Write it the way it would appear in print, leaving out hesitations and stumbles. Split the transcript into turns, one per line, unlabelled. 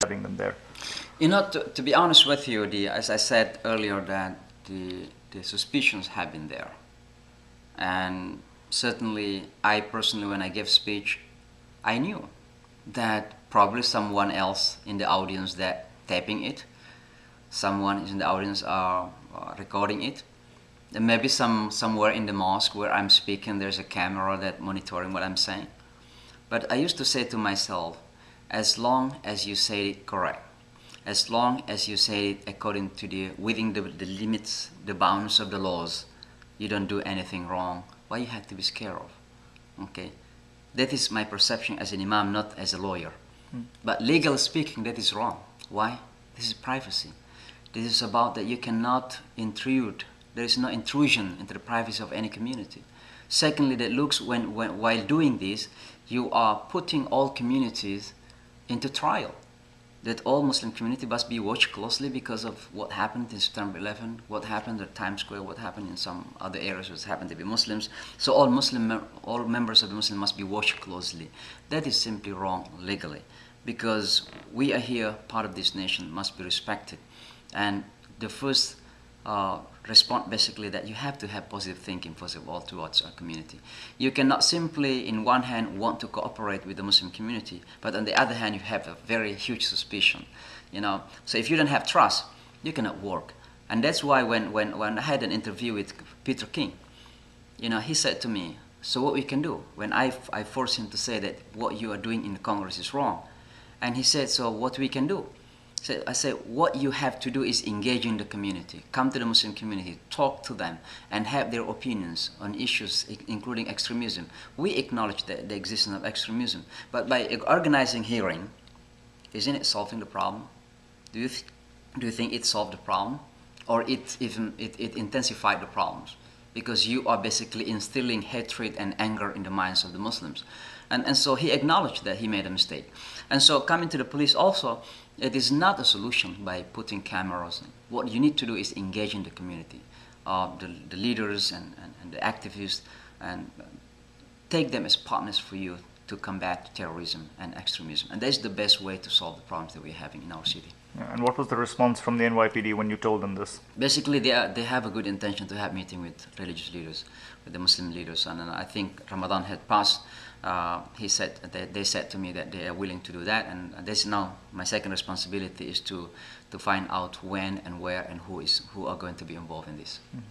having them there?
You know, to be honest with you, as I said earlier, that the suspicions have been there. And certainly, I personally, when I gave speech, I knew that probably someone else in the audience that taping it, someone is in the audience recording it, and maybe somewhere in the mosque where I'm speaking, there's a camera that monitoring what I'm saying. But I used to say to myself, as long as you say it correct, as long as you say it according to within the limits, the bounds of the laws, you don't do anything wrong. Why you have to be scared of? Okay, that is my perception as an imam, not as a lawyer. But legally speaking, that is wrong. Why? This is privacy. This is about that you cannot intrude. There is no intrusion into the privacy of any community. Secondly, that looks while doing this, you are putting all communities into trial. That all Muslim community must be watched closely because of what happened in September 11, what happened at Times Square, what happened in some other areas which happened to be Muslims. So all members of the Muslim must be watched closely. That is simply wrong legally, because we are here, part of this nation, must be respected. And the first response basically that you have to have positive thinking first of all towards our community. You cannot simply in one hand want to cooperate with the Muslim community, but on the other hand you have a very huge suspicion. So if you don't have trust, you cannot work. And that's why when I had an interview with Peter King, he said to me, so what we can do? When I forced him to say that what you are doing in the Congress is wrong, and he said, so what we can do? So I said, what you have to do is engage in the community, come to the Muslim community, talk to them, and have their opinions on issues including extremism. We acknowledge the existence of extremism, but by organizing hearing, isn't it solving the problem? Do you think it solved the problem, or it intensified the problems? Because you are basically instilling hatred and anger in the minds of the Muslims. And so he acknowledged that he made a mistake. And so coming to the police also, it is not a solution by putting cameras. What you need to do is engage in the community, the leaders and the activists, and take them as partners for you to combat terrorism and extremism. And that's the best way to solve the problems that we're having in our city.
Yeah, and what was the response from the NYPD when you told them this?
Basically, they have a good intention to have meeting with religious leaders, with the Muslim leaders. And I think Ramadan had passed. They said to me that they are willing to do that, and this now my second responsibility is to find out when and where and who are going to be involved in this.
Mm-hmm.